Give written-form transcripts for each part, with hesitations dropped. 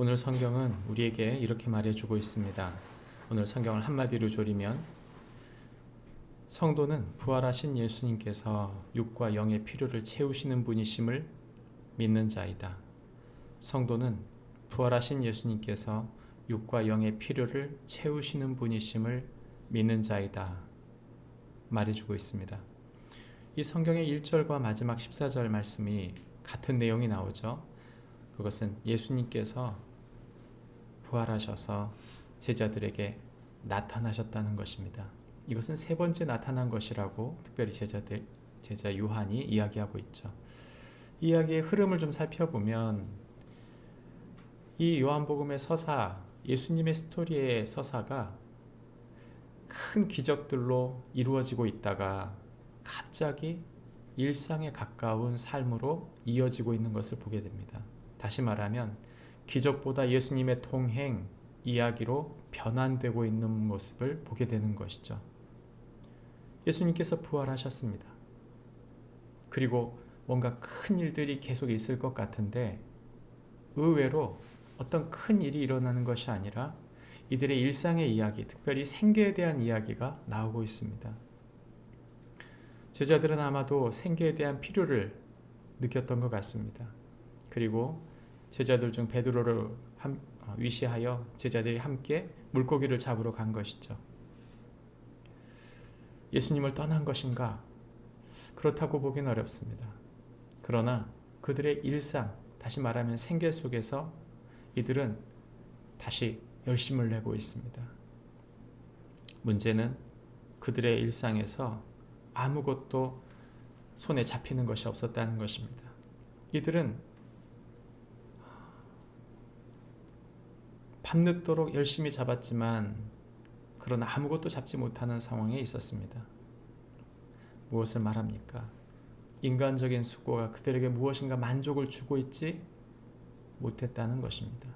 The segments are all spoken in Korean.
오늘 성경은 우리에게 이렇게 말해주고 있습니다. 오늘 성경을 한마디로 조리면 성도는 부활하신 예수님께서 육과 영의 필요를 채우시는 분이심을 믿는 자이다. 성도는 부활하신 예수님께서 육과 영의 필요를 채우시는 분이심을 믿는 자이다. 말해주고 있습니다. 이 성경의 1절과 마지막 14절 말씀이 같은 내용이 나오죠. 그것은 예수님께서 부활하셔서 제자들에게 나타나셨다는 것입니다. 이것은 세 번째 나타난 것이라고 특별히 제자 요한이 이야기하고 있죠. 이 이야기의 흐름을 좀 살펴보면 이 요한복음의 서사, 예수님의 스토리의 서사가 큰 기적들로 이루어지고 있다가 갑자기 일상에 가까운 삶으로 이어지고 있는 것을 보게 됩니다. 다시 말하면 기적보다 예수님의 동행 이야기로 변환되고 있는 모습을 보게 되는 것이죠. 예수님께서 부활하셨습니다. 그리고 뭔가 큰 일들이 계속 있을 것 같은데 의외로 어떤 큰 일이 일어나는 것이 아니라 이들의 일상의 이야기, 특별히 생계에 대한 이야기가 나오고 있습니다. 제자들은 아마도 생계에 대한 필요를 느꼈던 것 같습니다. 그리고 제자들 중 베드로를 위시하여 제자들이 함께 물고기를 잡으러 간 것이죠. 예수님을 떠난 것인가? 그렇다고 보기는 어렵습니다. 그러나 그들의 일상, 다시 말하면 생계 속에서 이들은 다시 열심을 내고 있습니다. 문제는 그들의 일상에서 아무것도 손에 잡히는 것이 없었다는 것입니다. 이들은 밤늦도록 열심히 잡았지만 그러나 아무것도 잡지 못하는 상황에 있었습니다. 무엇을 말합니까? 인간적인 수고가 그들에게 무엇인가 만족을 주고 있지 못했다는 것입니다.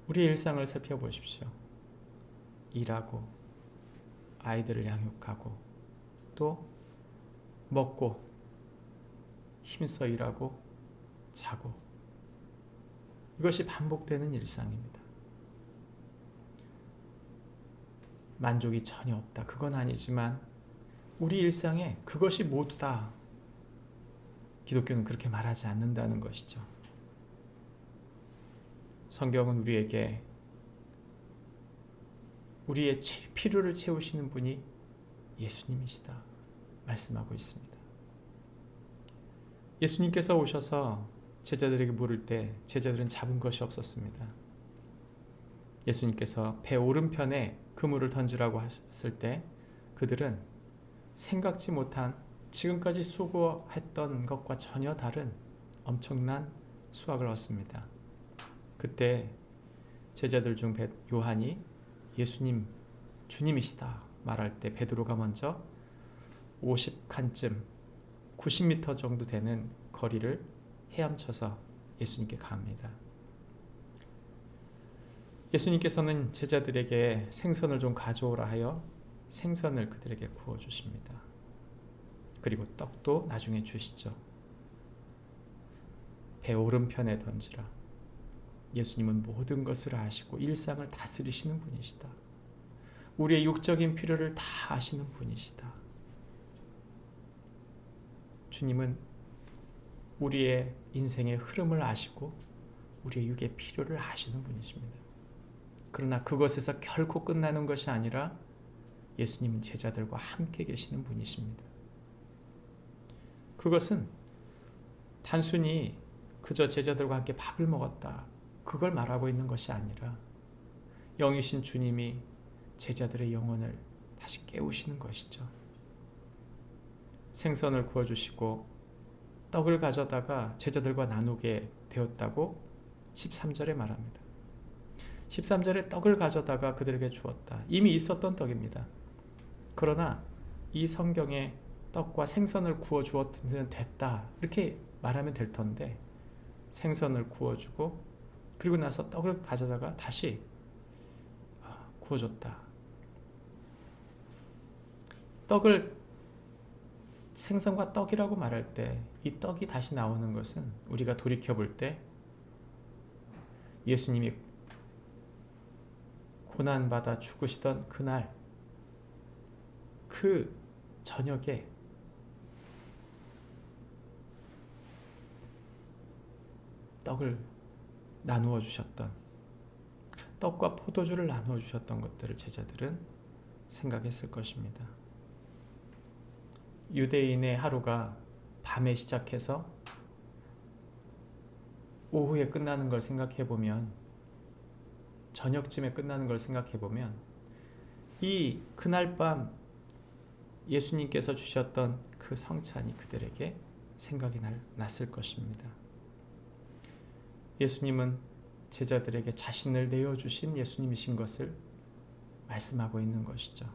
우리의 일상을 살펴보십시오. 일하고 아이들을 양육하고 또 먹고 힘써 일하고 자고 이것이 반복되는 일상입니다. 만족이 전혀 없다. 그건 아니지만 우리 일상에 그것이 모두다. 기독교는 그렇게 말하지 않는다는 것이죠. 성경은 우리에게 우리의 필요를 채우시는 분이 예수님이시다 말씀하고 있습니다. 예수님께서 오셔서 제자들에게 물을 때 제자들은 잡은 것이 없었습니다. 예수님께서 배 오른편에 그물을 던지라고 하셨을 때 그들은 생각지 못한 지금까지 수고했던 것과 전혀 다른 엄청난 수확을 얻습니다. 그때 제자들 중 요한이 예수님 주님이시다 말할 때 베드로가 먼저 50칸쯤 90m 정도 되는 거리를 헤엄쳐서 예수님께 갑니다. 예수님께서는 제자들에게 생선을 좀 가져오라 하여 생선을 그들에게 구워 주십니다. 그리고 떡도 나중에 주시죠. 배 오른편에 던지라. 예수님은 모든 것을 아시고 일상을 다스리시는 분이시다. 우리의 육적인 필요를 다 아시는 분이시다. 주님은 우리의 인생의 흐름을 아시고 우리의 육의 필요를 아시는 분이십니다. 그러나 그것에서 결코 끝나는 것이 아니라 예수님은 제자들과 함께 계시는 분이십니다. 그것은 단순히 그저 제자들과 함께 밥을 먹었다. 그걸 말하고 있는 것이 아니라 영이신 주님이 제자들의 영혼을 다시 깨우시는 것이죠. 생선을 구워주시고 떡을 가져다가 제자들과 나누게 되었다고 13절에 말합니다. 13절에 떡을 가져다가 그들에게 주었다. 이미 있었던 떡입니다. 그러나 이 성경에 떡과 생선을 구워 주었으면 됐다. 이렇게 말하면 될 텐데 생선을 구워주고 그리고 나서 떡을 가져다가 다시 구워줬다. 떡을 생선과 떡이라고 말할 때 이 떡이 다시 나오는 것은 우리가 돌이켜 볼 때 예수님이 고난받아 죽으시던 그날 그 저녁에 떡을 나누어 주셨던, 떡과 포도주를 나누어 주셨던 것들을 제자들은 생각했을 것입니다. 유대인의 하루가 밤에 시작해서 오후에 끝나는 걸 생각해 보면, 저녁쯤에 끝나는 걸 생각해 보면, 이 그날 밤 예수님께서 주셨던 그 성찬이 그들에게 생각이 났을 것입니다. 예수님은 제자들에게 자신을 내어주신 예수님이신 것을 말씀하고 있는 것이죠.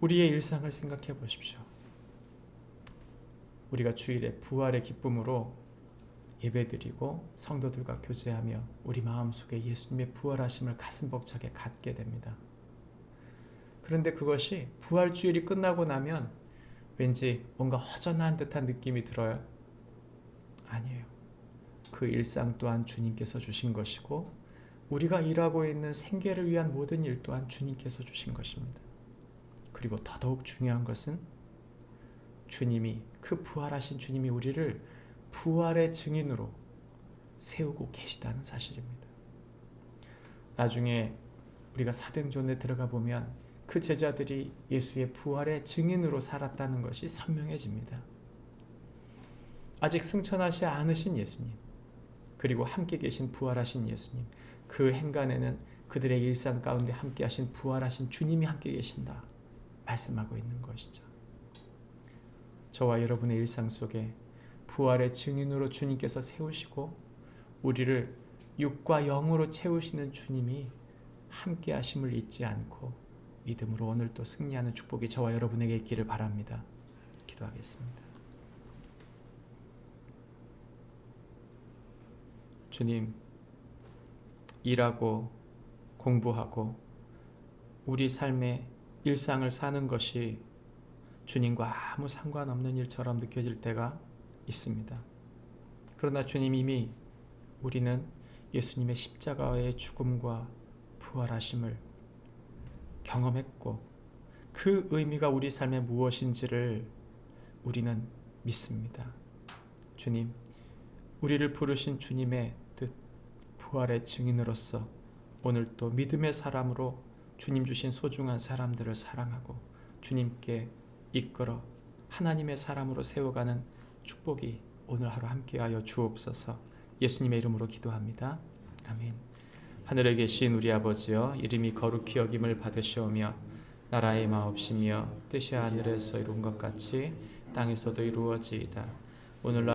우리의 일상을 생각해 보십시오. 우리가 주일에 부활의 기쁨으로 예배드리고 성도들과 교제하며 우리 마음속에 예수님의 부활하심을 가슴 벅차게 갖게 됩니다. 그런데 그것이 부활주일이 끝나고 나면 왠지 뭔가 허전한 듯한 느낌이 들어요? 아니에요. 그 일상 또한 주님께서 주신 것이고, 우리가 일하고 있는 생계를 위한 모든 일 또한 주님께서 주신 것입니다. 그리고 더더욱 중요한 것은 주님이, 그 부활하신 주님이 우리를 부활의 증인으로 세우고 계시다는 사실입니다. 나중에 우리가 사도행전에 들어가 보면 그 제자들이 예수의 부활의 증인으로 살았다는 것이 선명해집니다. 아직 승천하지 않으신 예수님, 그리고 함께 계신 부활하신 예수님, 그 행간에는 그들의 일상 가운데 함께 하신 부활하신 주님이 함께 계신다 말씀하고 있는 것이죠. 저와 여러분의 일상 속에 부활의 증인으로 주님께서 세우시고 우리를 육과 영으로 채우시는 주님이 함께 하심을 잊지 않고 믿음으로 오늘 또 승리하는 축복이 저와 여러분에게 있기를 바랍니다. 기도하겠습니다. 주님, 일하고 공부하고 우리 삶의 일상을 사는 것이 주님과 아무 상관없는 일처럼 느껴질 때가 있습니다. 그러나 주님, 이미 우리는 예수님의 십자가의 죽음과 부활하심을 경험했고 그 의미가 우리 삶에 무엇인지를 우리는 믿습니다. 주님, 우리를 부르신 주님의 뜻, 부활의 증인으로서 오늘 또 믿음의 사람으로 주님 주신 소중한 사람들을 사랑하고 주님께 이끌어 하나님의 사람으로 세워가는 축복이 오늘 하루 함께하여 주옵소서. 예수님의 이름으로 기도합니다. 아멘. 하늘에 계신 우리 아버지여, 이름이 거룩히 여김을 받으시오며 나라의 마옵시며 뜻이 하늘에서 이룬 것 같이 땅에서도 이루어지이다. 오늘날